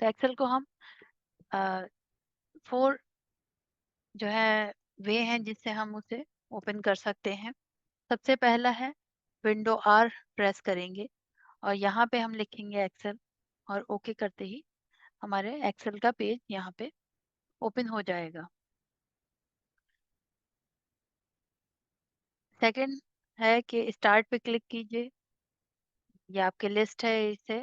तो एक्सेल को हम 4 जो है वे हैं जिससे हम उसे ओपन कर सकते हैं। सबसे पहला है विंडो आर प्रेस करेंगे और यहाँ पे हम लिखेंगे एक्सेल और ओके करते ही हमारे एक्सेल का पेज यहाँ पे ओपन हो जाएगा। सेकंड है कि स्टार्ट पे क्लिक कीजिए, ये आपकी लिस्ट है, इसे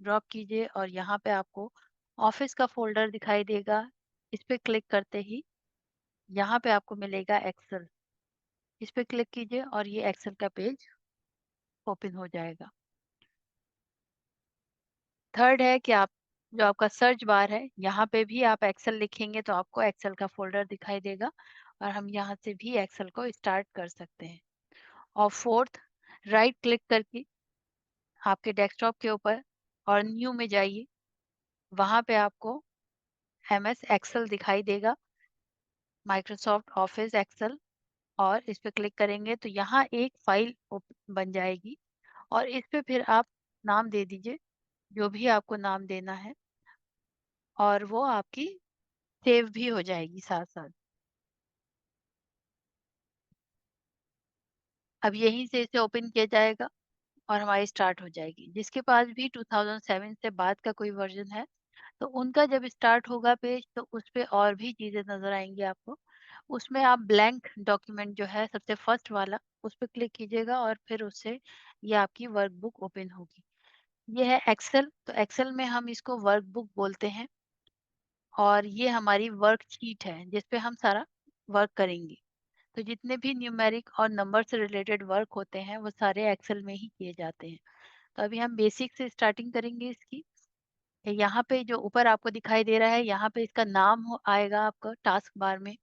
ड्रॉप कीजिए और यहाँ पे आपको ऑफिस का फोल्डर दिखाई देगा। इस पे क्लिक करते ही यहाँ पे आपको मिलेगा एक्सेल, इस पे क्लिक कीजिए और ये एक्सेल का पेज ओपन हो जाएगा। थर्ड है कि आप जो आपका सर्च बार है यहाँ पे भी आप एक्सेल लिखेंगे तो आपको एक्सेल का फोल्डर दिखाई देगा और हम यहाँ से भी एक्सेल को स्टार्ट कर सकते हैं। और फोर्थ, राइट क्लिक करके आपके डेस्कटॉप के ऊपर और न्यू में जाइए, वहाँ पे आपको एमएस एक्सेल दिखाई देगा, माइक्रोसॉफ्ट ऑफिस एक्सेल, और इस पे क्लिक करेंगे तो यहाँ एक फाइल बन जाएगी और इस पे फिर आप नाम दे दीजिए जो भी आपको नाम देना है और वो आपकी सेव भी हो जाएगी साथ साथ। अब यहीं से इसे ओपन किया जाएगा और हमारी स्टार्ट हो जाएगी। जिसके पास भी 2007 से बाद का कोई वर्जन है तो उनका जब स्टार्ट होगा पेज तो उस पे और भी चीजें नजर आएंगी आपको। उसमें आप ब्लैंक डॉक्यूमेंट जो है सबसे फर्स्ट वाला उस पर क्लिक कीजिएगा और फिर उससे ये आपकी वर्कबुक ओपन होगी। ये है एक्सेल, तो एक्सेल में हम इसको वर्कबुक बोलते हैं और ये हमारी वर्कशीट है जिस पे हम सारा वर्क करेंगे। तो जितने भी न्यूमेरिक और नंबर से रिलेटेड वर्क होते हैं वो सारे एक्सेल में ही किए जाते हैं। तो अभी हम बेसिक से स्टार्टिंग करेंगे इसकी। यहाँ पे जो ऊपर आपको दिखाई दे रहा है यहाँ पे इसका नाम आएगा आपका टास्क बार में,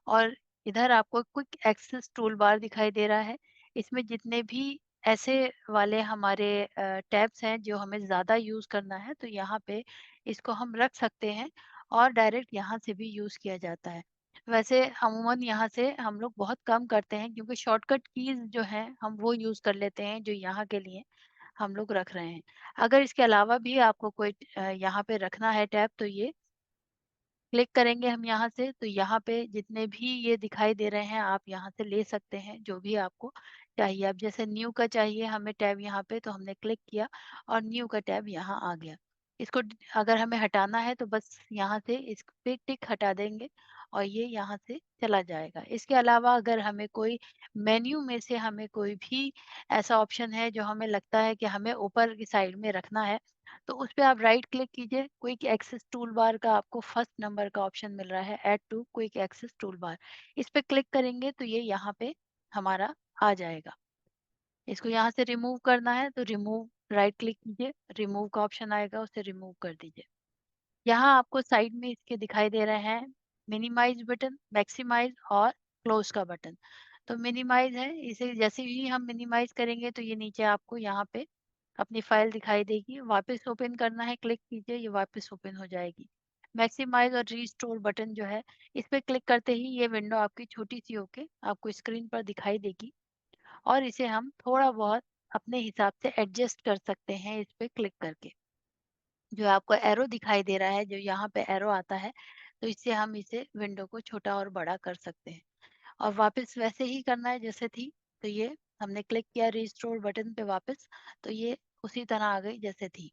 और इधर आपको क्विक एक्सेस टूल बार दिखाई दे रहा है। इसमें जितने भी ऐसे वाले हमारे टैब्स हैं जो हमें ज़्यादा यूज़ करना है तो यहाँ पे इसको हम रख सकते हैं और डायरेक्ट यहाँ से भी यूज़ किया जाता है। वैसे अमूमन यहाँ से हम लोग बहुत कम करते हैं क्योंकि शॉर्टकट कीज जो हैं हम वो यूज़ कर लेते हैं जो यहाँ के लिए हम लोग रख रहे हैं। अगर इसके अलावा भी आपको कोई यहाँ पे रखना है टैब तो ये क्लिक करेंगे हम यहाँ से तो यहाँ पे जितने भी ये दिखाई दे रहे हैं आप यहाँ से ले सकते हैं जो भी आपको चाहिए। अब जैसे न्यू का चाहिए हमें टैब यहाँ पे तो हमने क्लिक किया और न्यू का टैब यहाँ आ गया। इसको अगर हमें हटाना है तो बस यहाँ से इस पे टिक हटा देंगे और ये यहाँ से चला जाएगा। इसके अलावा अगर हमें कोई मेन्यू में से हमें कोई भी ऐसा ऑप्शन है जो हमें लगता है कि हमें ऊपर की साइड में रखना है तो उस पे आप राइट क्लिक कीजिए, क्विक एक्सेस टूल बार का आपको फर्स्ट नंबर का ऑप्शन मिल रहा है, add to quick access tool bar. इस पे क्लिक करेंगे तो ये यहाँ पे हमारा आ जाएगा। इसको यहाँ से रिमूव करना है तो रिमूव राइट क्लिक कीजिए, रिमूव का ऑप्शन आएगा उसे रिमूव कर दीजिए। यहाँ आपको साइड में इसके दिखाई दे रहे हैं मिनिमाइज बटन, मैक्सिमाइज और क्लोज का बटन। तो मिनिमाइज है, इसे जैसे ही हम मिनिमाइज करेंगे तो ये नीचे आपको यहाँ पे अपनी फाइल दिखाई देगी। वापस ओपन करना है क्लिक कीजिए, ये वापस ओपन हो जाएगी। मैक्सिमाइज और रीस्टोर बटन जो है इस पे क्लिक करते ही ये विंडो आपकी छोटी सी होके आपको स्क्रीन पर दिखाई देगी और इसे हम थोड़ा बहुत अपने हिसाब से एडजस्ट कर सकते हैं इस पे क्लिक करके। जो आपको एरो दिखाई दे रहा है, जो यहाँ पे एरो आता है, तो इससे हम इसे विंडो को छोटा और बड़ा कर सकते हैं और वापस वैसे ही करना है जैसे थी। तो ये हमने क्लिक किया रिस्टोर बटन पे वापस, तो ये उसी तरह आ गई जैसे थी।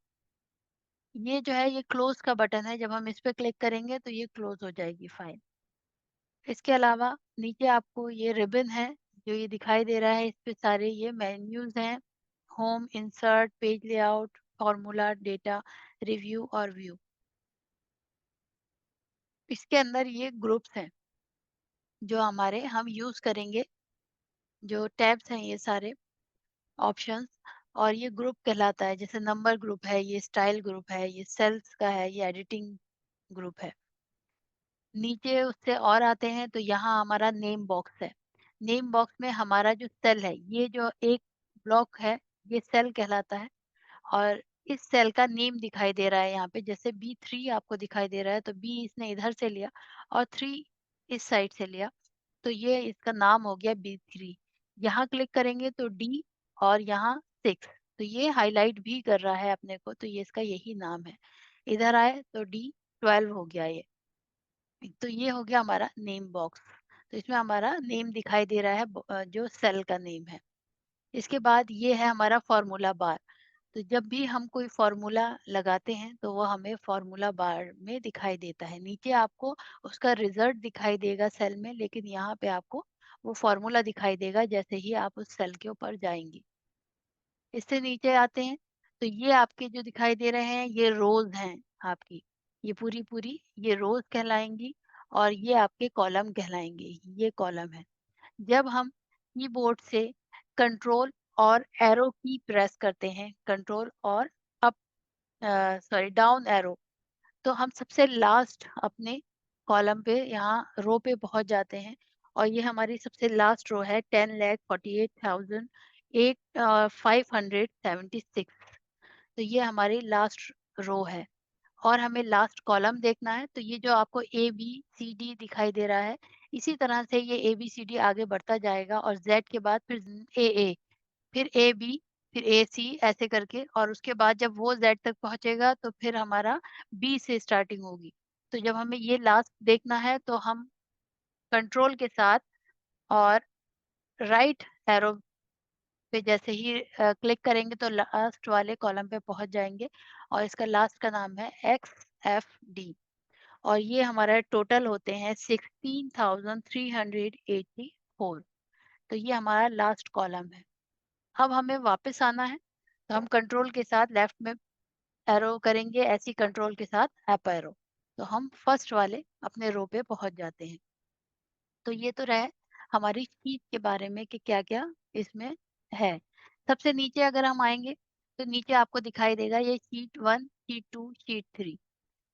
ये जो है ये क्लोज का बटन है, जब हम इस पे क्लिक करेंगे तो ये क्लोज हो जाएगी फाइल। इसके अलावा नीचे आपको ये रिबन है जो ये दिखाई दे रहा है, इस पे सारे ये मेन्यूज हैं, home, insert, page layout, formula, data, review और व्यू। इसके अंदर ये ग्रुप्स हैं जो हमारे हम यूज करेंगे, जो टैब्स हैं ये सारे ऑप्शंस, और ये ग्रुप कहलाता है। जैसे नंबर ग्रुप है, ये स्टाइल ग्रुप है, ये सेल्स का है, ये एडिटिंग ग्रुप है। नीचे उससे और आते हैं तो यहाँ हमारा नेम बॉक्स है। नेम बॉक्स में हमारा जो सेल है, ये जो एक ब्लॉक है, ये सेल कहलाता है और इस सेल का नेम दिखाई दे रहा है यहाँ पे। जैसे B3 आपको दिखाई दे रहा है तो बी इसने इधर से लिया और 3 इस साइड से लिया, तो ये इसका नाम हो गया B3। यहाँ क्लिक करेंगे तो D और यहाँ 6, तो ये हाईलाइट भी कर रहा है अपने को, तो ये इसका यही नाम है। इधर आए तो D12 हो गया ये। तो ये हो गया हमारा नेम बॉक्स। तो इसमें हमारा नेम दिखाई दे रहा है, जो सेल का नेम है। इसके बाद ये है हमारा फॉर्मूला बार। तो जब भी हम कोई फॉर्मूला लगाते हैं तो वो हमें फॉर्मूला बार में दिखाई देता है। नीचे आपको उसका रिजल्ट दिखाई देगा सेल में, लेकिन यहाँ पे आपको वो फॉर्मूला दिखाई देगा जैसे ही आप उस सेल के ऊपर जाएंगे। इससे नीचे आते हैं तो ये आपके जो दिखाई दे रहे हैं ये रोज हैं आपकी। ये पूरी पूरी ये रोज कहलाएंगी और ये आपके कॉलम कहलाएंगे। ये कॉलम है। जब हम कीबोर्ड से कंट्रोल और एरो की प्रेस करते हैं, कंट्रोल और अप सॉरी डाउन एरो, तो हम सबसे लास्ट अपने कॉलम पे यहाँ रो पे पहुंच जाते हैं। और ये हमारी सबसे लास्ट रो है 10,48,576। तो ये हमारी लास्ट रो है। और हमें लास्ट कॉलम देखना है, तो ये जो आपको ए बी सी डी दिखाई दे रहा है, इसी तरह से ये ए बी सी डी आगे बढ़ता जाएगा और जेड के बाद फिर ए, फिर ए बी, फिर ए सी, ऐसे करके। और उसके बाद जब वो जेड तक पहुंचेगा तो फिर हमारा बी से स्टार्टिंग होगी। तो जब हमें ये लास्ट देखना है तो हम कंट्रोल के साथ और राइट एरो पे जैसे ही क्लिक करेंगे तो लास्ट वाले कॉलम पे पहुंच जाएंगे। और इसका लास्ट का नाम है XFD। और ये हमारा टोटल होते हैं 16,384। तो ये हमारा लास्ट कॉलम है। अब हमें वापस आना है तो हम कंट्रोल के साथ लेफ्ट में एरो करेंगे, ऐसी कंट्रोल के साथ अप एरो, तो हम फर्स्ट वाले अपने रो पे पहुंच जाते हैं। तो ये तो रहे हमारी शीट के बारे में कि क्या क्या इसमें है। सबसे नीचे अगर हम आएंगे तो नीचे आपको दिखाई देगा ये शीट 1, शीट 2, शीट 3।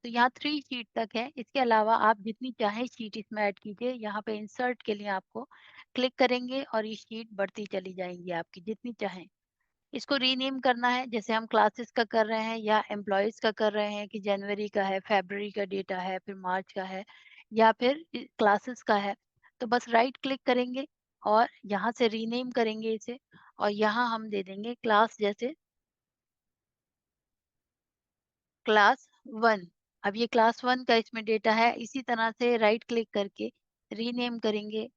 तो यहाँ 3 शीट तक है। इसके अलावा आप जितनी चाहें शीट इसमें ऐड कीजिए। यहाँ पे इंसर्ट के लिए आपको क्लिक करेंगे और ये शीट बढ़ती चली जाएंगी आपकी जितनी चाहें। इसको रीनेम करना है, जैसे हम क्लासेस का कर रहे हैं या एम्प्लॉयज का कर रहे हैं कि जनवरी का है, फरवरी का डेटा है, फिर मार्च का है, या फिर क्लासेस का है। तो बस राइट क्लिक करेंगे और यहाँ से रीनेम करेंगे इसे। और यहाँ हम दे देंगे क्लास, जैसे क्लास 1। अब ये क्लास 1 का इसमें डेटा है। इसी तरह से राइट क्लिक करके रीनेम करेंगे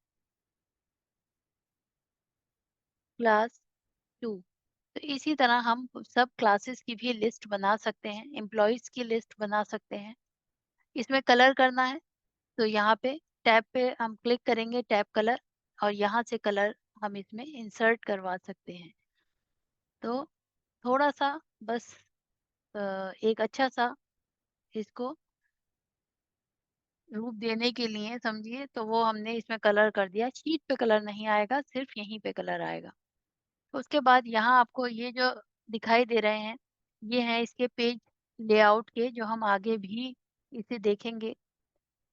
क्लास 2। तो इसी तरह हम सब क्लासेस की भी लिस्ट बना सकते हैं, एम्प्लॉयज की लिस्ट बना सकते हैं। इसमें कलर करना है तो यहाँ पे टैब पे हम क्लिक करेंगे, टैब कलर, और यहाँ से कलर हम इसमें इंसर्ट करवा सकते हैं। तो थोड़ा सा बस एक अच्छा सा इसको रूप देने के लिए समझिए, तो वो हमने इसमें कलर कर दिया। शीट पे कलर नहीं आएगा, सिर्फ यहीं पे कलर आएगा। उसके बाद यहाँ आपको ये जो दिखाई दे रहे हैं, ये हैं इसके पेज लेआउट के, जो हम आगे भी इसे देखेंगे।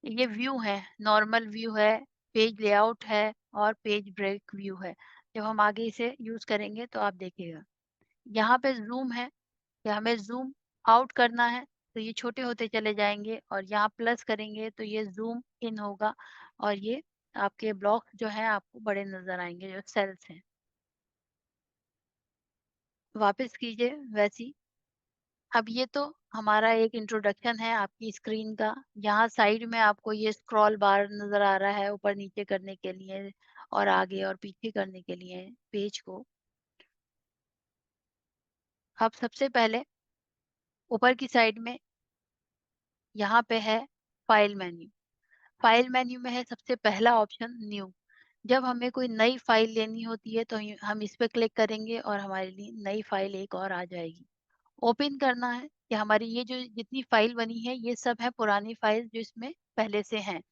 ये व्यू है, नॉर्मल व्यू है, पेज लेआउट है और पेज ब्रेक व्यू है। जब हम आगे इसे यूज करेंगे तो आप देखिएगा यहाँ पे जूम है कि हमें जूम आउट करना है, तो ये छोटे होते चले जाएंगे। और यहाँ प्लस करेंगे तो ये जूम इन होगा और ये आपके ब्लॉक जो है आपको बड़े नजर आएंगे, जो सेल्स हैं। वापस कीजिए वैसी। अब ये तो हमारा एक इंट्रोडक्शन है आपकी स्क्रीन का। यहाँ साइड में आपको ये स्क्रॉल बार नजर आ रहा है ऊपर नीचे करने के लिए और आगे और पीछे करने के लिए पेज को। अब सबसे पहले ऊपर की साइड में यहाँ पे है फाइल मेन्यू। फाइल मेन्यू में है सबसे पहला ऑप्शन न्यू। जब हमें कोई नई फाइल लेनी होती है तो हम इस पे क्लिक करेंगे और हमारे लिए नई फाइल एक और आ जाएगी। ओपन करना है कि हमारी ये जो जितनी फाइल बनी है ये सब है पुरानी फाइल जो इसमें पहले से हैं।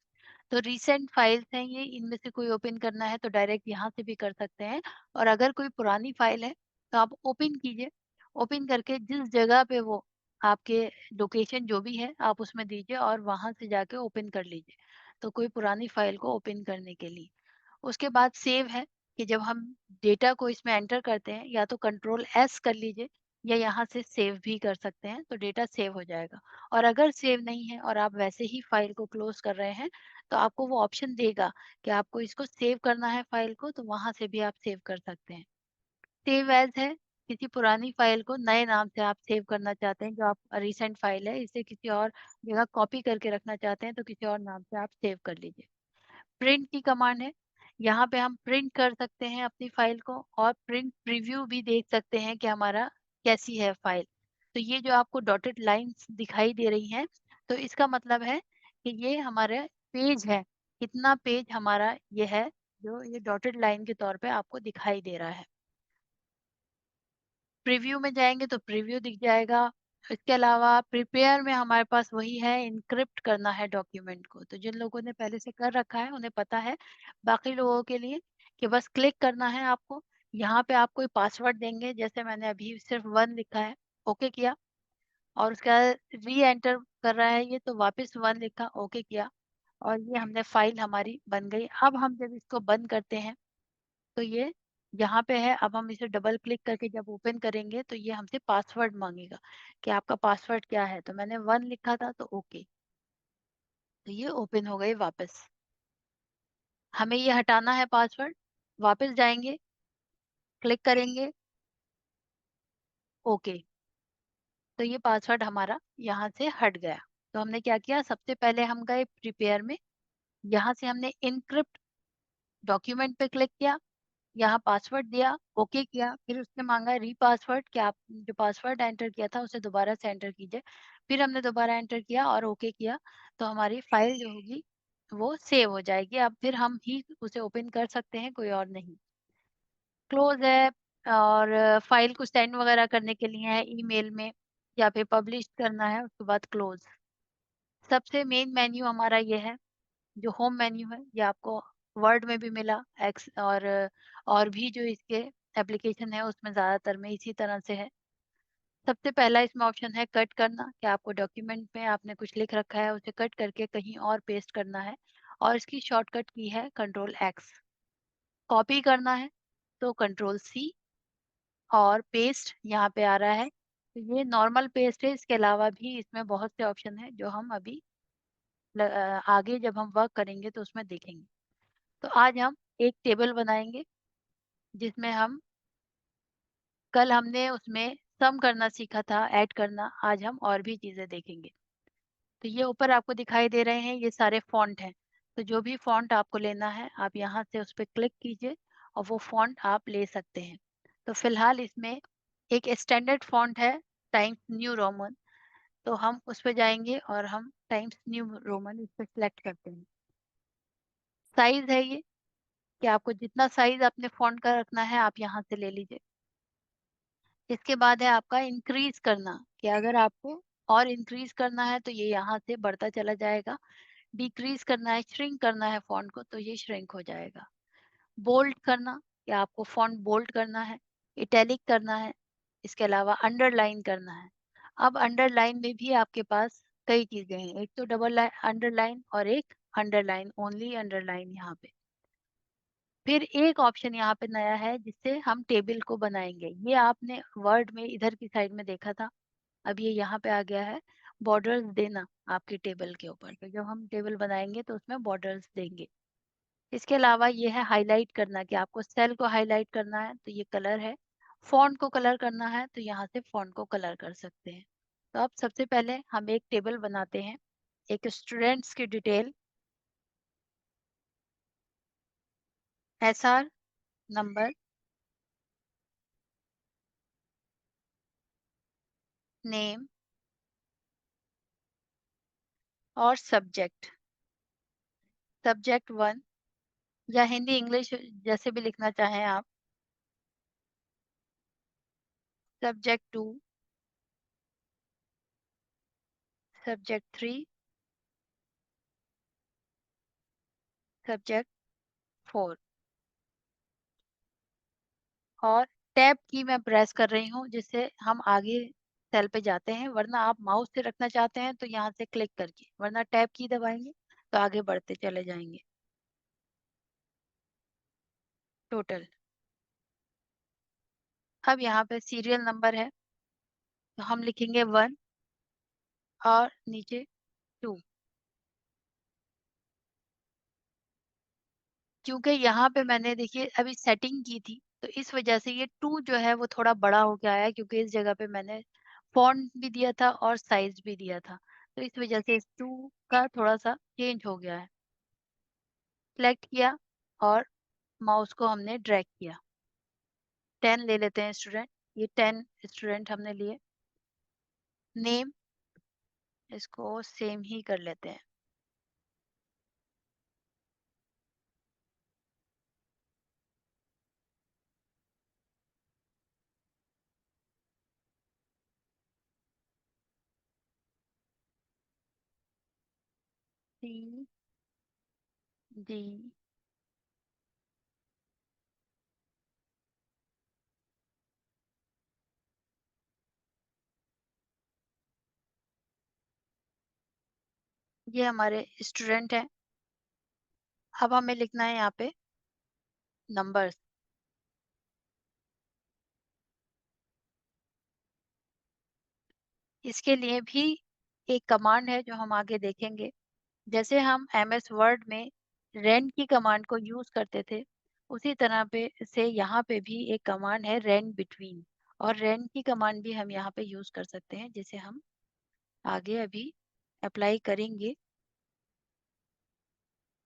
तो रीसेंट फाइल्स हैं ये, इनमें से कोई ओपन करना है तो डायरेक्ट यहाँ से भी कर सकते हैं। और अगर कोई पुरानी फाइल है तो आप ओपन कीजिए। ओपन करके जिस जगह पे वो आपके लोकेशन जो भी है आप उसमें दीजिए और वहां से जाके ओपन कर लीजिए, तो कोई पुरानी फाइल को ओपन करने के लिए। उसके बाद सेव है कि जब हम डेटा को इसमें एंटर करते हैं या तो कंट्रोल S कर लीजिए या यहाँ से सेव भी कर सकते हैं, तो डेटा सेव हो जाएगा। और अगर सेव नहीं है और आप वैसे ही फाइल को क्लोज कर रहे हैं तो आपको वो ऑप्शन देगा कि आपको इसको सेव करना है फाइल को, तो वहां से भी आप सेव कर सकते हैं। सेव एज है किसी पुरानी फाइल को नए नाम से आप सेव करना चाहते हैं, जो आप रिसेंट फाइल है, इसे किसी और जगह कॉपी करके रखना चाहते हैं, तो किसी और नाम से आप सेव कर लीजिए। प्रिंट की कमांड है, यहाँ पे हम प्रिंट कर सकते हैं अपनी फाइल को और प्रिंट प्रीव्यू भी देख सकते हैं कि हमारा कैसी है फाइल। तो ये जो आपको डॉटेड लाइन्स दिखाई दे रही हैं, तो इसका मतलब है कि ये हमारा पेज है, कितना पेज हमारा ये है, जो ये डॉटेड लाइन के तौर पे आपको दिखाई दे रहा है। प्रीव्यू में जाएँगे तो प्रीव्यू दिख जाएगा। इसके अलावा प्रिपेयर में हमारे पास वही है, एन्क्रिप्ट करना है डॉक्यूमेंट को। तो जिन लोगों ने पहले से कर रखा है उन्हें पता है, बाकी लोगों के लिए कि बस क्लिक करना है आपको। यहाँ पे आप कोई पासवर्ड देंगे, जैसे मैंने अभी सिर्फ 1 लिखा है, ओके किया और उसके बाद री-एंटर कर रहा है ये, तो वापस 1 लिखा, ओके किया और ये हमने फाइल हमारी बन गई। अब हम जब इसको बंद करते हैं तो ये यहाँ पे है, अब हम इसे डबल क्लिक करके जब ओपन करेंगे तो ये हमसे पासवर्ड माँगेगा कि आपका पासवर्ड क्या है? तो मैंने 1 लिखा था तो ओके, तो ये ओपन हो गई वापस। हमें ये हटाना है पासवर्ड, वापस जाएँगे, क्लिक करेंगे, ओके, तो ये पासवर्ड हमारा यहाँ से हट गया। तो हमने क्या किया, सबसे पहले हम गए प्रिपेयर में, यहाँ से हमने एन्क्रिप्ट डॉक्यूमेंट पे क्लिक किया, यहाँ पासवर्ड दिया, ओके किया, फिर उसने माँगा री-पासवर्ड कि आप जो पासवर्ड एंटर किया था उसे दोबारा से एंटर कीजिए। फिर हमने दोबारा एंटर किया और ओके किया, तो हमारी फाइल जो होगी वो सेव हो जाएगी। अब फिर हम ही उसे ओपन कर सकते हैं, कोई और नहीं। क्लोज़ है और फाइल को सेंड वगैरह करने के लिए है ईमेल में या फिर पब्लिश करना है, उसके बाद क्लोज़। सबसे मेन मेन्यू हमारा ये है, जो होम मेन्यू है, ये आपको वर्ड में भी मिला एक्स और भी जो इसके एप्लीकेशन है उसमें ज़्यादातर में इसी तरह से है। सबसे पहला इसमें ऑप्शन है कट करना, कि आपको डॉक्यूमेंट में आपने कुछ लिख रखा है उसे कट करके कहीं और पेस्ट करना है और इसकी शॉर्टकट की है कंट्रोल एक्स। कॉपी करना है तो कंट्रोल सी और पेस्ट यहाँ पे आ रहा है। तो ये नॉर्मल पेस्ट है, इसके अलावा भी इसमें बहुत से ऑप्शन हैं जो हम अभी आगे जब हम वर्क करेंगे तो उसमें देखेंगे। तो आज हम एक टेबल बनाएँगे जिसमें हम कल हमने उसमें सम करना सीखा था, ऐड करना, आज हम और भी चीज़ें देखेंगे। तो ये ऊपर आपको दिखाई दे रहे हैं, ये सारे फ़ॉन्ट हैं। तो जो भी फ़ॉन्ट आपको लेना है, आप यहाँ से उस पे क्लिक कीजिए और वो फ़ॉन्ट आप ले सकते हैं। तो फ़िलहाल इसमें एक स्टैंडर्ड फ़ॉन्ट है, टाइम्स न्यू रोमन, तो हम उस पे जाएँगे और हम टाइम्स न्यू रोमन इस पे सिलेक्ट करते हैं। साइज़ है ये, कि आपको जितना साइज़ अपने फ़ॉन्ट का रखना है, आप यहाँ से ले लीजिए। इसके बाद है आपका इंक्रीज़ करना, कि अगर आपको और इंक्रीज़ करना है तो ये यहाँ से बढ़ता चला जाएगा। डिक्रीज़ करना है, श्रिंक करना है फ़ॉन्ट को तो ये श्रिंक हो जाएगा। बोल्ड करना, कि आपको फ़ॉन्ट बोल्ड करना है। इटैलिक करना है, इसके अलावा अंडरलाइन करना है। अब अंडरलाइन में भी आपके पास कई चीज़ें हैं। एक तो डबल अंडरलाइन और एक अंडरलाइन, ओनली अंडरलाइन यहाँ पे। फिर एक ऑप्शन यहाँ पे नया है जिससे हम टेबल को बनाएँगे। ये आपने वर्ड में इधर की साइड में देखा था, अब ये यहाँ पे आ गया है, बॉर्डर्स देना आपके टेबल के ऊपर। तो जब हम टेबल बनाएँगे तो उसमें बॉर्डर्स देंगे। इसके अलावा ये है हाइलाइट करना, कि आपको सेल को हाइलाइट करना है तो ये कलर है। फ़ॉन्ट को कलर करना है तो यहाँ से फ़ॉन्ट को कलर कर सकते हैं। तो अब सबसे पहले हम एक टेबल बनाते हैं। एक स्टूडेंट्स की डिटेल, एसआर, नंबर, नेम और सब्जेक्ट। सब्जेक्ट 1 या हिंदी इंग्लिश जैसे भी लिखना चाहें आप। सब्जेक्ट 2, सब्जेक्ट 3, सब्जेक्ट 4 और टैब की मैं प्रेस कर रही हूँ जिससे हम आगे सेल पे जाते हैं, वरना आप माउस से रखना चाहते हैं तो यहाँ से क्लिक करके, वरना टैब की दबाएँगे तो आगे बढ़ते चले जाएँगे। टोटल। अब यहाँ पे सीरियल नंबर है, तो हम लिखेंगे 1 और नीचे 2, क्योंकि यहाँ पे मैंने देखिए अभी सेटिंग की थी, तो इस वजह से ये 2 जो है वो थोड़ा बड़ा हो के आया है, क्योंकि इस जगह पे मैंने फ़ॉन्ट भी दिया था और साइज़ भी दिया था। तो इस वजह से इस 2 का थोड़ा-सा चेंज हो गया है। सेलेक्ट किया और माउस को हमने ड्रैग किया। 10 ले लेते हैं स्टूडेंट, ये 10 स्टूडेंट हमने लिए। नेम इसको सेम ही कर लेते हैं। सी, डी, ये हमारे स्टूडेंट हैं। अब हमें लिखना है यहाँ पे नंबर्स। इसके लिए भी एक कमांड है जो हम आगे देखेंगे। जैसे हम एमएस वर्ड में रेंड की कमांड को यूज़ करते थे, उसी तरह पे से यहाँ पे भी एक कमांड है रेंड बिटवीन, और रेंड की कमांड भी हम यहाँ पे यूज़ कर सकते हैं, जिसे हम आगे अभी अप्लाई करेंगे।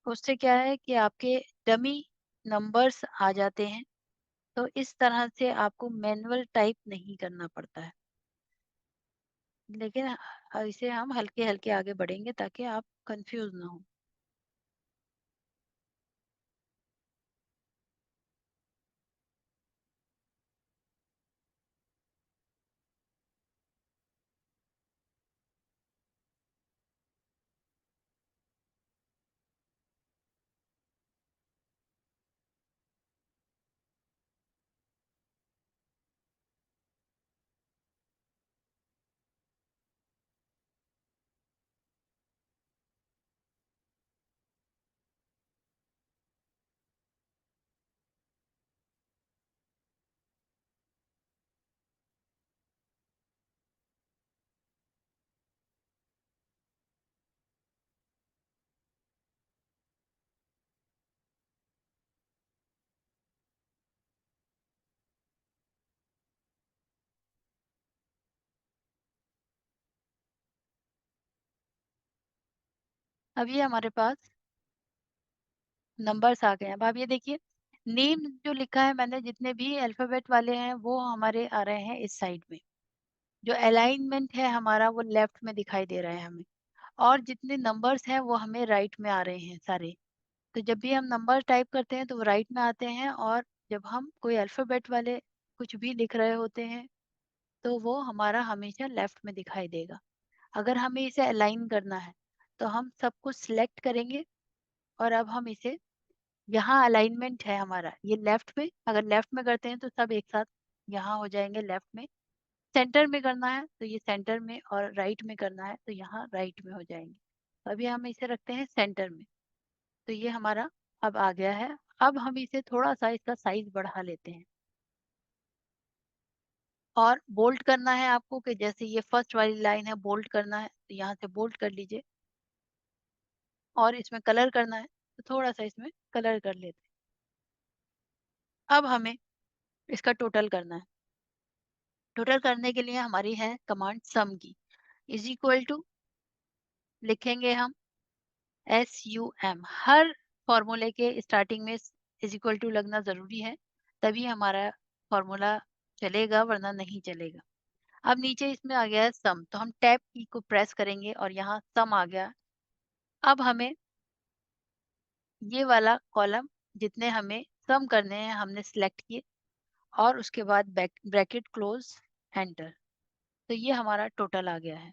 उससे क्या है कि आपके डमी नंबर्स आ जाते हैं, तो इस तरह से आपको मैनुअल टाइप नहीं करना पड़ता है। लेकिन इसे हम हल्के-हल्के आगे बढ़ेंगे ताकि आप कंफ्यूज ना हो। अब ये हमारे पास नंबर्स आ गए हैं। अब आप ये देखिए, नेम जो लिखा है मैंने, जितने भी अल्फ़ाबेट वाले हैं वो हमारे आ रहे हैं इस साइड में। जो अलाइनमेंट है हमारा वो लेफ्ट में दिखाई दे रहा है हमें, और जितने नंबर्स हैं वो हमें राइट में आ रहे हैं सारे। तो जब भी हम नंबर टाइप करते हैं तो वो राइट में आते हैं, और जब हम कोई अल्फ़ाबेट वाले कुछ भी लिख रहे होते हैं तो वो हमारा हमेशा लेफ्ट में दिखाई देगा। अगर हमें इसे अलाइन करना है तो हम सब कुछ सिलेक्ट करेंगे, और अब हम इसे, यहाँ अलाइनमेंट है हमारा ये लेफ्ट में, अगर लेफ्ट में करते हैं तो सब एक साथ यहाँ हो जाएंगे लेफ्ट में। सेंटर में करना है तो ये सेंटर में, और राइट में करना है तो यहाँ राइट में हो जाएंगे। अभी हम इसे रखते हैं सेंटर में, तो ये हमारा अब आ गया है। अब हम इसे थोड़ा सा इसका साइज बढ़ा लेते हैं, और बोल्ड करना है आपको, कि जैसे ये फर्स्ट वाली लाइन है बोल्ड करना है तो यहाँ से बोल्ड कर लीजिए, और इसमें कलर करना है तो थोड़ा सा इसमें कलर कर लेते हैं। अब हमें इसका टोटल करना है। टोटल करने के लिए हमारी है कमांड सम की। इज इक्वल टू लिखेंगे हम SUM। हर फॉर्मूले के स्टार्टिंग में इज इक्वल टू लगना ज़रूरी है, तभी हमारा फॉर्मूला चलेगा, वरना नहीं चलेगा। अब नीचे इसमें आ गया है सम, तो हम टैब की को प्रेस करेंगे और यहाँ सम आ गया। अब हमें ये वाला कॉलम, जितने हमें सम करने हैं हमने सिलेक्ट किए, और उसके बाद ब्रैकेट क्लोज, एंटर। तो ये हमारा टोटल आ गया है।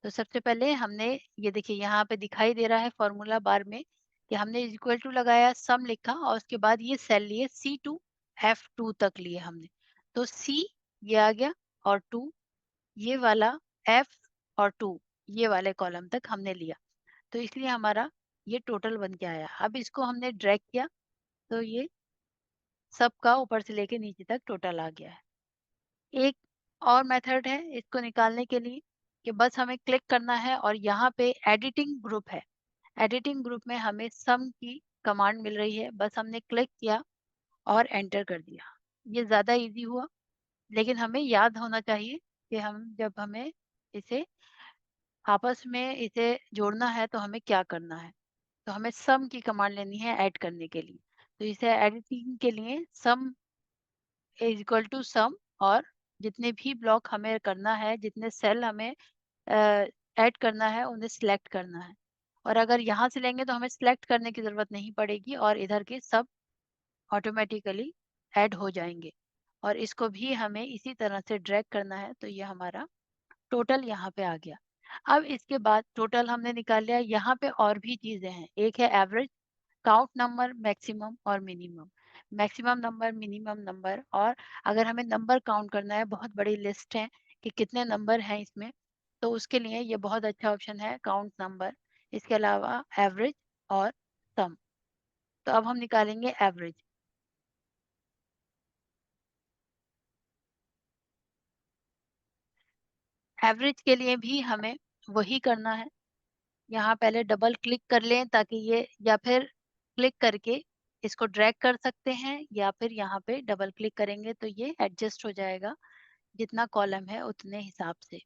तो सबसे पहले हमने, ये देखिए यहाँ पे दिखाई दे रहा है फॉर्मूला बार में, कि हमने इक्वल टू लगाया, सम लिखा, और उसके बाद ये सेल लिए C2 F2 तक लिए हमने। तो C ये आ गया, और 2 ये वाला, F और 2 ये वाले कॉलम तक हमने लिया। तो इसलिए हमारा ये टोटल बन के आया। अब इसको हमने ड्रैग किया तो ये सबका ऊपर से लेके नीचे तक टोटल आ गया है। एक और मेथड है इसको निकालने के लिए, कि बस हमें क्लिक करना है और यहाँ पे एडिटिंग ग्रुप है। एडिटिंग ग्रुप में हमें सम की कमांड मिल रही है, बस हमने क्लिक किया और एंटर कर दिया। ये ज़्यादा ईज़ी हुआ, लेकिन हमें याद होना चाहिए कि हम जब हमें इसे आपस में इसे जोड़ना है तो हमें क्या करना है। तो हमें सम की कमांड लेनी है ऐड करने के लिए। तो इसे एडिटिंग के लिए सम इज़ इक्वल टू सम, और जितने भी ब्लॉक हमें करना है, जितने सेल हमें ऐड करना है, उन्हें सिलेक्ट करना है। और अगर यहाँ से लेंगे तो हमें सिलेक्ट करने की ज़रूरत नहीं पड़ेगी और इधर के सब ऑटोमेटिकली ऐड हो जाएँगे। और इसको भी हमें इसी तरह से ड्रैग करना है, तो ये हमारा टोटल यहाँ पे आ गया। अब इसके बाद टोटल हमने निकाल लिया, यहाँ पे और भी चीज़ें हैं। एक है एवरेज, काउंट नंबर, मैक्सिमम और minimum. Maximum number, minimum number, और अगर हमें नंबर काउंट करना है, बहुत बड़ी लिस्ट है कि कितने नंबर हैं इसमें, तो उसके लिए ये बहुत अच्छा ऑप्शन है काउंट नंबर। इसके अलावा एवरेज और सम। तो अब हम निकालेंगे एवरेज। एवरेज के लिए भी हमें वही करना है। यहाँ पहले डबल क्लिक कर लें ताकि ये, या फिर क्लिक करके इसको ड्रैग कर सकते हैं, या फिर यहाँ पे डबल क्लिक करेंगे तो ये एडजस्ट हो जाएगा जितना कॉलम है उतने हिसाब से।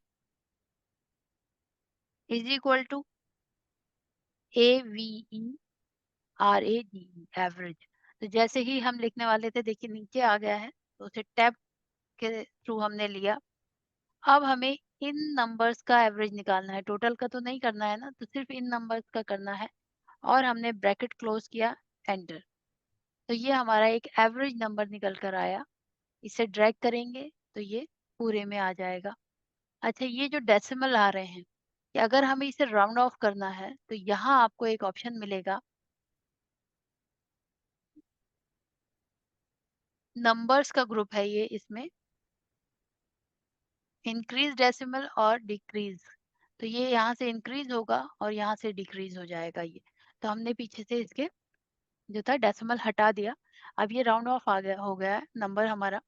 Is equal to AVERAGE, average. तो जैसे ही हम लिखने वाले थे, देखिए नीचे आ गया है, तो उसे टैब के थ्रू हमने लिया। अब हमें इन नंबर्स का एवरेज निकालना है, टोटल का तो नहीं करना है ना, तो सिर्फ इन नंबर्स का करना है। और हमने ब्रैकेट क्लोज किया, एंटर। तो ये हमारा एक एवरेज नंबर निकल कर आया। इसे ड्रैग करेंगे तो ये पूरे में आ जाएगा। अच्छा, ये जो डेसिमल आ रहे हैं, कि अगर हमें इसे राउंड ऑफ करना है तो यहाँ आपको एक ऑप्शन मिलेगा, नंबर्स का ग्रुप है ये, इसमें इंक्रीज डेसिमल और डिक्रीज। तो ये यहाँ से इंक्रीज होगा और यहाँ से डिक्रीज हो जाएगा ये। तो हमने पीछे से इसके जो था डेसिमल हटा दिया। अब ये राउंड ऑफ आ गया, हो गया है नंबर हमारा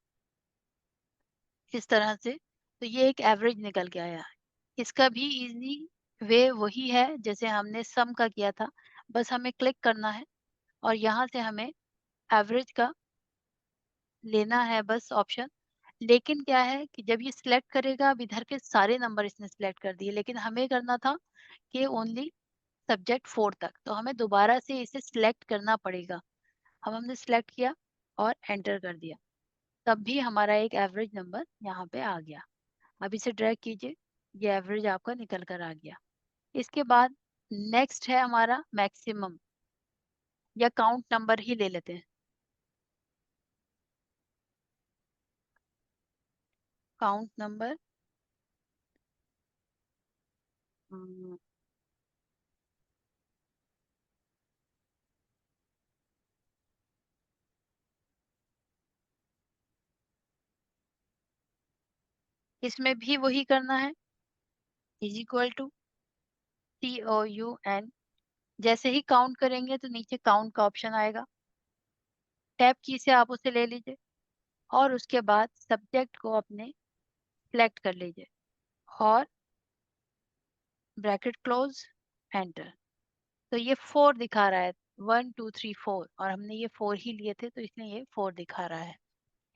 इस तरह से। तो ये एक एवरेज निकल के आया। इसका भी इजी वे वही है जैसे हमने सम का किया था। बस हमें क्लिक करना है और यहाँ से हमें एवरेज का लेना है बस ऑप्शन। लेकिन क्या है कि जब ये सिलेक्ट करेगा, अब इधर के सारे नंबर इसने सिलेक्ट कर दिए, लेकिन हमें करना था कि ओनली सब्जेक्ट 4 तक। तो हमें दोबारा से इसे सिलेक्ट करना पड़ेगा। अब हमने सिलेक्ट किया और एंटर कर दिया, तब भी हमारा एक एवरेज नंबर यहाँ पे आ गया। अब इसे ड्रैग कीजिए, ये एवरेज आपका निकल कर आ गया। इसके बाद नेक्स्ट है हमारा मैक्सिमम, या काउंट नंबर ही ले लेते हैं। काउंट नंबर, इसमें भी वही करना है, इज इक्वल टू COUN। जैसे ही काउंट करेंगे तो नीचे काउंट का ऑप्शन आएगा, टैब की से आप उसे ले लीजिए और उसके बाद सब्जेक्ट को अपने सिलेक्ट कर लीजिए और ब्रैकेट क्लोज, एंटर। तो ये 4 दिखा रहा है, 1 2 3 4, और हमने ये 4 ही लिए थे तो इसलिए ये 4 दिखा रहा है।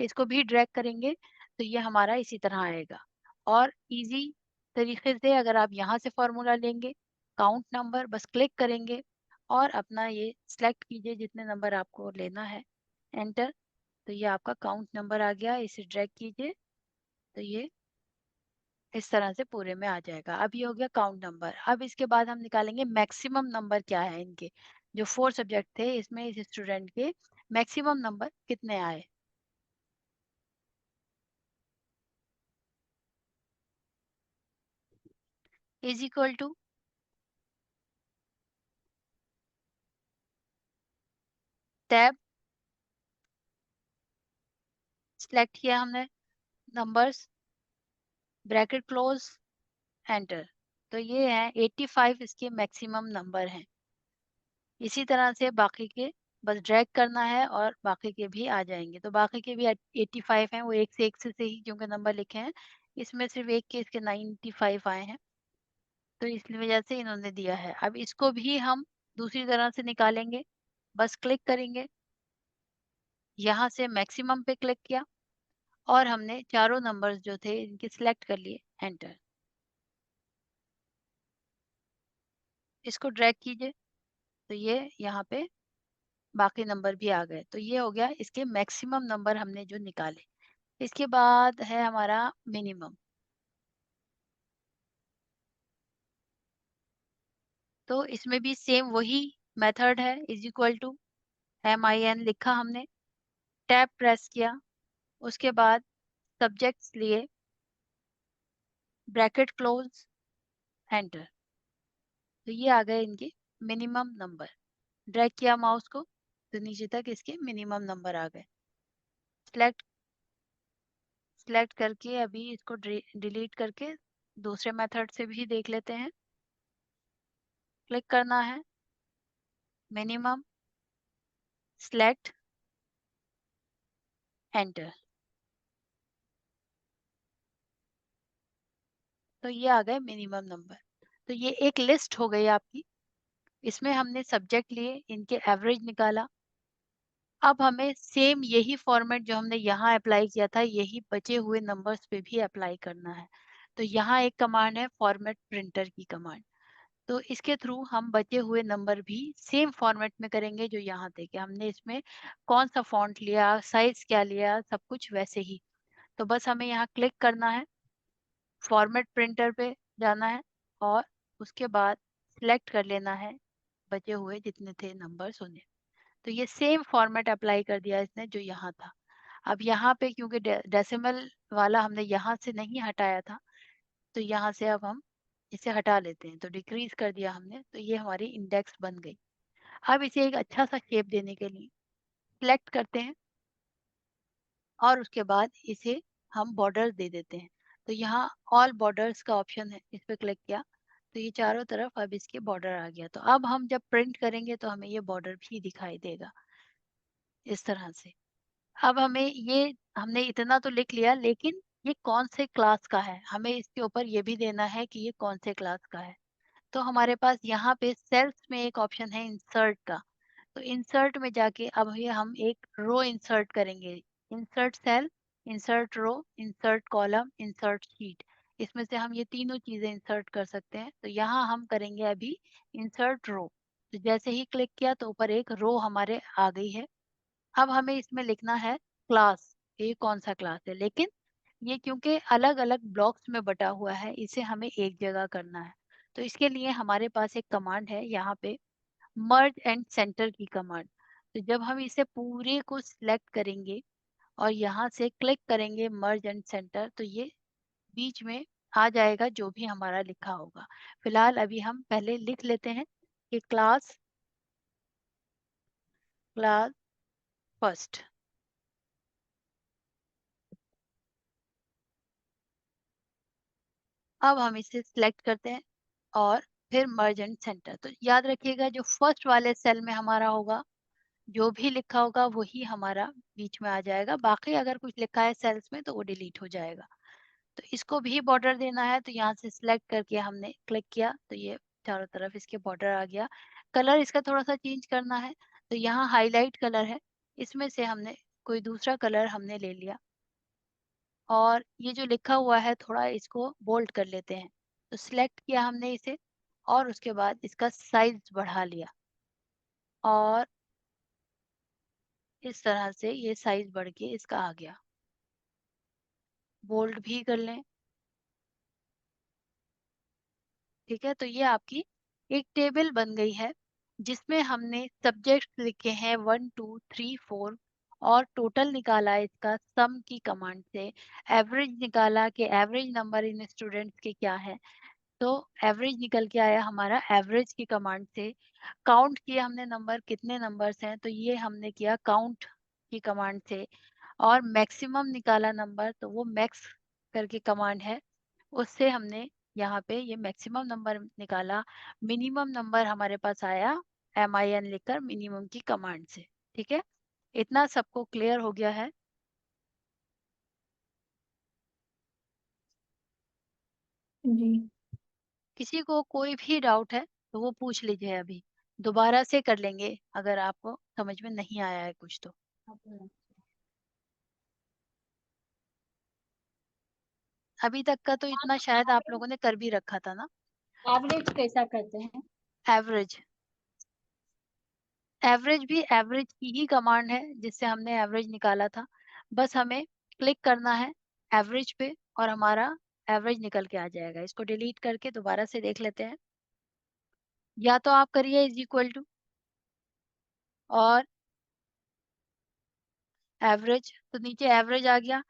इसको भी ड्रैग करेंगे तो ये हमारा इसी तरह आएगा। और इजी तरीके से अगर आप यहाँ से फॉर्मूला लेंगे, काउंट नंबर बस क्लिक करेंगे और अपना ये सिलेक्ट कीजिए जितने नंबर आपको लेना है, एंटर। तो ये आपका काउंट नंबर आ गया। इसे ड्रैग कीजिए तो ये इस तरह से पूरे में आ जाएगा। अब ये हो गया काउंट नंबर। अब इसके बाद हम निकालेंगे मैक्सिमम नंबर क्या है इनके। जो 4 सब्जेक्ट थे इसमें इस स्टूडेंट के मैक्सिमम नंबर कितने आए। Is equal to tab, select किया हमने नंबर्स, ब्रैकेट क्लोज, एंटर। तो ये है 85, इसके मैक्सिमम नंबर हैं। इसी तरह से बाकी के बस ड्रैग करना है और बाकी के भी आ जाएंगे। तो बाकी के भी 85 हैं, वो एक से एक से ही क्योंकि नंबर लिखे हैं। इसमें सिर्फ एक के इसके 95 आए हैं, तो इसलिए वजह से इन्होंने दिया है। अब इसको भी हम दूसरी तरह से निकालेंगे, बस क्लिक करेंगे यहाँ से मैक्सिमम पे क्लिक किया और हमने चारों नंबर्स जो थे इनके सिलेक्ट कर लिए, एंटर। इसको ड्रैग कीजिए तो ये यहाँ पे बाकी नंबर भी आ गए। तो ये हो गया इसके मैक्सिमम नंबर हमने जो निकाले। इसके बाद है हमारा मिनिमम। तो इसमें भी सेम वही मेथड है, इज इक्वल टू MIN लिखा हमने, टैब प्रेस किया, उसके बाद सब्जेक्ट्स लिए, ब्रैकेट क्लोज, एंटर। तो ये आ गए इनके मिनिमम नंबर। ड्रैग किया माउस को तो नीचे तक इसके मिनिमम नंबर आ गए। सिलेक्ट सिलेक्ट करके अभी इसको डिलीट करके दूसरे मेथड से भी देख लेते हैं। क्लिक करना है, मिनिमम, सिलेक्ट, एंटर। तो ये आ गए मिनिमम नंबर। तो ये एक लिस्ट हो गई आपकी। इसमें हमने सब्जेक्ट लिए, इनके एवरेज निकाला। अब हमें सेम यही फॉर्मेट जो हमने यहाँ अप्लाई किया था, यही बचे हुए नंबर्स पे भी अप्लाई करना है। तो यहाँ एक कमांड है फॉर्मेट प्रिंटर की कमांड। तो इसके थ्रू हम बचे हुए नंबर भी सेम फॉर्मेट में करेंगे जो यहाँ थे, कि हमने इसमें कौन सा फॉन्ट लिया, साइज क्या लिया, सब कुछ वैसे ही। तो बस हमें यहाँ क्लिक करना है, फॉर्मेट प्रिंटर पे जाना है और उसके बाद सिलेक्ट कर लेना है बचे हुए जितने थे नंबर्स उन्हें। तो ये सेम फॉर्मेट अप्लाई कर दिया इसने जो यहाँ था। अब यहाँ पे क्योंकि डेसिमल वाला हमने यहाँ से नहीं हटाया था, तो यहाँ से अब हम इसे हटा लेते हैं। तो डिक्रीज कर दिया हमने, तो ये हमारी इंडेक्स बन गई। अब इसे एक अच्छा सा शेप देने के लिए सिलेक्ट करते हैं और उसके बाद इसे हम बॉर्डर दे देते हैं। तो यहाँ ऑल बॉर्डर्स का ऑप्शन है, इस पे क्लिक किया तो ये चारों तरफ अब इसके बॉर्डर आ गया। तो अब हम जब प्रिंट करेंगे तो हमें ये बॉर्डर भी दिखाई देगा इस तरह से। अब हमें ये हमने इतना तो लिख लिया, लेकिन ये कौन से क्लास का है हमें इसके ऊपर ये भी देना है कि ये कौन से क्लास का है। तो हमारे पास यहाँ पे सेल्स में एक ऑप्शन है इंसर्ट का। तो इंसर्ट में जाके अब ये हम एक रो इंसर्ट करेंगे। Insert cell, insert row, insert column, insert sheet. इसमें से हम ये तीनों चीजें इंसर्ट कर सकते हैं। तो यहाँ हम करेंगे अभी इंसर्ट रो। तो जैसे ही क्लिक किया तो ऊपर एक रो हमारे आ गई है। अब हमें इसमें लिखना है क्लास, ये कौन सा क्लास है। लेकिन ये क्योंकि अलग अलग ब्लॉक्स में बटा हुआ है, इसे हमें एक जगह करना है। तो इसके लिए हमारे पास एक कमांड है यहाँ पे, मर्ज एंड सेंटर की कमांड। तो जब हम इसे पूरे को सिलेक्ट करेंगे और यहाँ से क्लिक करेंगे मर्ज एंड सेंटर, तो ये बीच में आ जाएगा जो भी हमारा लिखा होगा। फिलहाल अभी हम पहले लिख लेते हैं कि क्लास क्लास फर्स्ट। अब हम इसे सिलेक्ट करते हैं और फिर मर्ज एंड सेंटर। तो याद रखिएगा जो फर्स्ट वाले सेल में हमारा होगा, जो भी लिखा होगा वही हमारा बीच में आ जाएगा। बाकी अगर कुछ लिखा है सेल्स में तो वो डिलीट हो जाएगा। तो इसको भी बॉर्डर देना है, तो यहाँ से सिलेक्ट करके हमने क्लिक किया तो ये चारों तरफ इसके बॉर्डर आ गया। कलर इसका थोड़ा सा चेंज करना है, तो यहाँ हाईलाइट कलर है, इसमें से हमने कोई दूसरा कलर हमने ले लिया और ये जो लिखा हुआ है थोड़ा इसको बोल्ड कर लेते हैं। तो सिलेक्ट किया हमने इसे और उसके बाद इसका साइज बढ़ा लिया और इस तरह से ये साइज बढ़ के इसका आ गया। बोल्ड भी कर लें, ठीक है। तो ये आपकी एक टेबल बन गई है जिसमें हमने सब्जेक्ट लिखे हैं 1 2 3 4 और टोटल निकाला इसका सम की कमांड से। एवरेज निकाला कि एवरेज नंबर इन स्टूडेंट्स के क्या है। तो एवरेज निकल के आया हमारा एवरेज की कमांड से। काउंट किया हमने नंबर, कितने नंबर्स हैं, तो ये हमने किया काउंट की कमांड से। और मैक्सिमम निकाला नंबर, तो वो मैक्स करके कमांड है, उससे हमने यहाँ पे ये मैक्सिमम नंबर निकाला। मिनिमम नंबर हमारे पास आया MIN लिखकर मिनिमम की कमांड से। ठीक है, इतना सबको क्लियर हो गया है। जी। किसी को कोई भी डाउट है तो वो पूछ लीजिए, अभी दोबारा से कर लेंगे अगर आपको समझ में नहीं आया है कुछ तो। अभी तक का तो इतना शायद आप लोगों ने कर भी रखा था ना? एवरेज कैसा करते हैं? एवरेज। एवरेज भी एवरेज की ही कमांड है जिससे हमने एवरेज निकाला था। बस हमें क्लिक करना है एवरेज पे और हमारा एवरेज निकल के आ जाएगा। इसको डिलीट करके दोबारा से देख लेते हैं। या तो आप करिए इज़ इक्वल टू और एवरेज, तो नीचे एवरेज आ गया।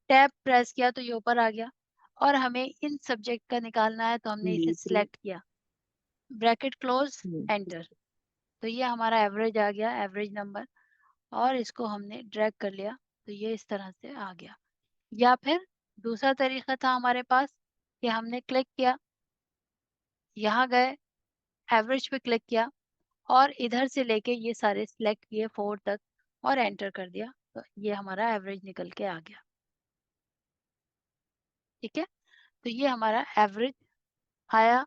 टैब प्रेस किया तो ये ऊपर आ गया और हमें इन सब्जेक्ट का निकालना है तो हमने इसे सिलेक्ट किया। Bracket close, enter. तो ये हमारा एवरेज आ गया, एवरेज नंबर, और इसको हमने ड्रैग कर लिया तो ये इस तरह से आ गया। या फिर दूसरा तरीका था हमारे पास कि हमने क्लिक किया, यहाँ गए, एवरेज पे क्लिक किया और इधर से लेके ये सारे सिलेक्ट किए 4 तक और एंटर कर दिया, तो ये हमारा एवरेज निकल के आ गया। ठीक है? तो ये हमारा एवरेज आया,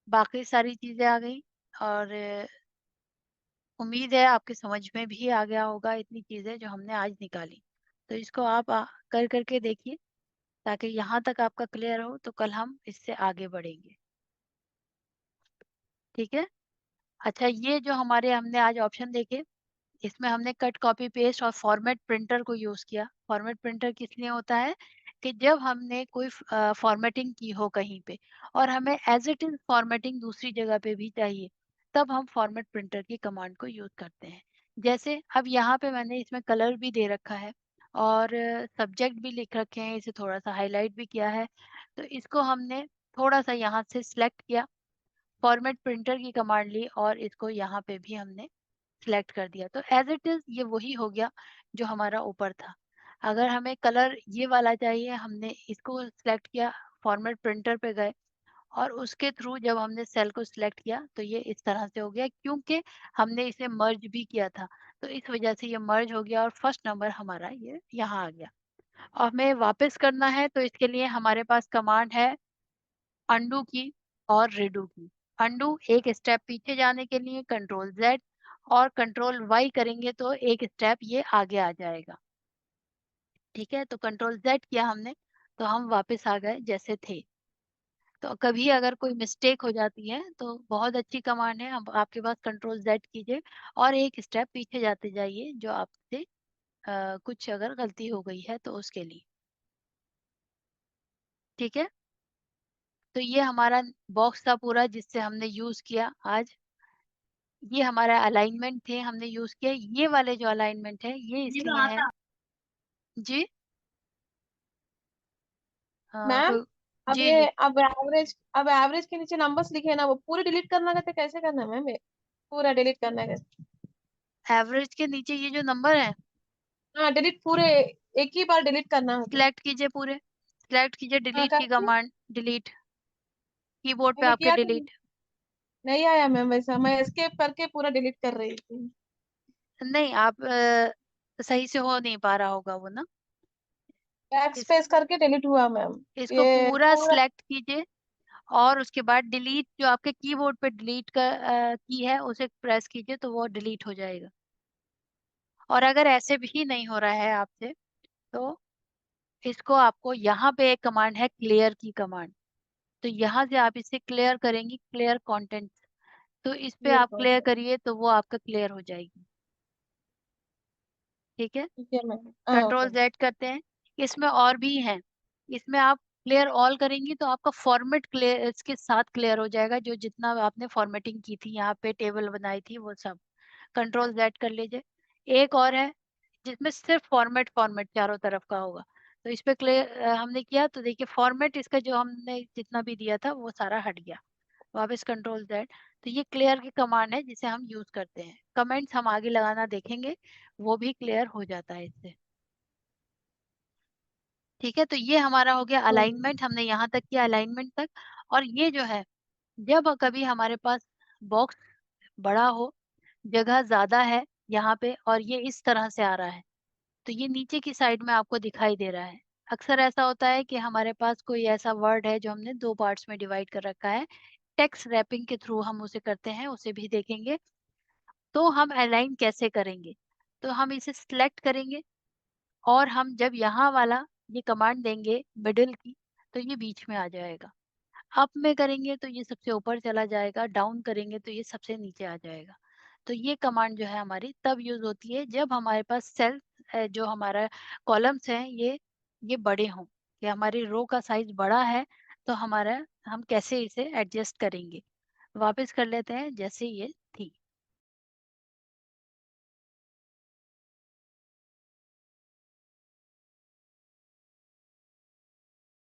बाकी सारी चीज़ें आ गई और उम्मीद है आपके समझ में भी आ गया होगा इतनी चीज़ें जो हमने आज निकाली। तो इसको आप कर के देखिए ताकि यहाँ तक आपका क्लियर हो तो कल हम इससे आगे बढ़ेंगे। ठीक है? अच्छा, ये जो हमारे हमने आज ऑप्शन देखे, इसमें हमने कट कॉपी पेस्ट और फॉर्मेट प्रिंटर को यूज़ किया। फॉर्मेट प्रिंटर किस लिए होता है कि जब हमने कोई फॉर्मेटिंग की हो कहीं पे और हमें एज़ इट इज़ फॉर्मेटिंग दूसरी जगह पे भी चाहिए, तब हम फॉर्मेट प्रिंटर की कमांड को यूज़ करते हैं। जैसे अब यहाँ पे मैंने इसमें कलर भी दे रखा है और सब्जेक्ट भी लिख रखे हैं, इसे थोड़ा-सा हाइलाइट भी किया है। तो इसको हमने थोड़ा-सा यहाँ से सिलेक्ट किया, फॉर्मेट प्रिंटर की कमांड ली और इसको यहाँ पे भी हमने सिलेक्ट कर दिया, तो एज़ इट इज़ ये वही हो गया जो हमारा ऊपर था। अगर हमें कलर ये वाला चाहिए, हमने इसको सिलेक्ट किया, फॉर्मेट प्रिंटर पे गए और उसके थ्रू जब हमने सेल को सिलेक्ट किया तो ये इस तरह से हो गया क्योंकि हमने इसे मर्ज भी किया था। तो इस वजह से ये मर्ज हो गया और फर्स्ट नंबर हमारा ये यहाँ आ गया। और हमें वापस करना है तो इसके लिए हमारे पास कमांड है अंडू की और रीडू की। अंडू एक स्टेप पीछे जाने के लिए कंट्रोल ज़ेड और कंट्रोल वाई करेंगे तो एक स्टेप ये आगे आ जाएगा। ठीक है? तो कंट्रोल ज़ेड किया हमने, तो हम वापस आ गए जैसे थे। तो कभी अगर कोई मिस्टेक हो जाती है तो बहुत अच्छी कमांड है, अब आपके पास कंट्रोल ज़ेड कीजिए और एक स्टेप पीछे जाते जाइए जो आपसे कुछ अगर गलती हो गई है तो उसके लिए। ठीक है? तो ये हमारा बॉक्स था पूरा जिससे हमने यूज़ किया आज। ये हमारा अलाइनमेंट थे, हमने यूज़ किया। ये वाले जो अलाइनमेंट है, ये ये तो इसलिए है आता। जी? मैम, को अब जी, ये जी। अब एवरेज के नीचे नंबर्स लिखे हैं ना, वो पूरे डिलीट करना कहते कैसे करना है मैम ये? पूरा डिलीट करना है कैसे? एवरेज के नीचे ये जो नंबर है, हाँ, डिलीट पूरे, एक ही बार डिलीट करना है तो। सिलेक्ट कीजिए पूरे। सिलेक्ट कीजिए हाँ, डिलीट की करके कमांड, डिलीट, कीबोर्ड पे मैंने आपके किया तो डिलीट। नहीं आया मैम, वैसा मैं एस्केप करके पूरा डिलीट कर रही थी। नहीं, आप सही से हो नहीं पा रहा होगा वो ना। बैक इस स्पेस करके डिलीट हुआ मैम। इसको ये पूरा पूरा। सिलेक्ट कीजिए और उसके बाद डिलीट जो आपके कीबोर्ड पे डिलीट का की है, उसे प्रेस कीजिए तो वो डिलीट हो जाएगा। और अगर ऐसे भी नहीं हो रहा है आपसे, तो इसको आपको यहाँ पे एक कमांड है क्लियर की कमांड। तो यहाँ से आप इसे क्लियर करेंगी, क्लियर कंटेंट्स, तो इस पे क्लियर आप कर क्लियर दो। करिए तो वो आपका क्लियर हो जाएगी। ठीक है? ठीक है मैम, हाँ कंट्रोल ओके। ज़ेड करते हैं। इसमें और भी हैं। इसमें आप क्लियर ऑल करेंगी तो आपका फॉर्मेट क्लियर इसके साथ क्लियर हो जाएगा, जो जितना आपने फॉर्मेटिंग की थी, यहाँ पे टेबल बनाई थी वो सब। कंट्रोल ज़ेड कर लीजिए। एक और है जिसमें सिर्फ फॉर्मेट फॉर्मेट चारों तरफ का होगा। तो इस पे हमने किया तो देखिए फॉर्मेट इसका जो हमने जितना भी दिया था वो सारा हट गया। वापस कंट्रोल ज़ेड। तो ये क्लियर की कमांड है जिसे हम यूज़ करते हैं। कमेंट्स हम आगे लगाना देखेंगे, वो भी क्लियर हो जाता है इससे। ठीक है? तो ये हमारा हो गया अलाइनमेंट, हमने यहाँ तक किया अलाइनमेंट तक। और ये जो है, जब कभी हमारे पास बॉक्स बड़ा हो, जगह ज़्यादा है यहाँ पे और ये इस तरह से आ रहा है, तो ये नीचे की साइड में आपको दिखाई दे रहा है। अक्सर ऐसा होता है कि हमारे पास कोई ऐसा वर्ड है जो हमने 2 पार्ट्स में डिवाइड कर रखा है। टेक्स्ट रैपिंग के थ्रू हम उसे करते हैं, उसे भी देखेंगे। तो हम अलाइन कैसे करेंगे? तो हम इसे सिलेक्ट करेंगे और हम जब यहाँ वाला ये कमांड देंगे मिडल की, तो ये बीच में आ जाएगा। अप में करेंगे तो ये सबसे ऊपर चला जाएगा, डाउन करेंगे तो ये सबसे नीचे आ जाएगा। तो ये कमांड जो है हमारी तब यूज़ होती है जब हमारे पास सेल जो हमारा कॉलम्स हैं ये बड़े हों, कि हमारी रो का साइज़ बड़ा है तो हमारा हम कैसे इसे एडजस्ट करेंगे। वापस कर लेते हैं जैसे ये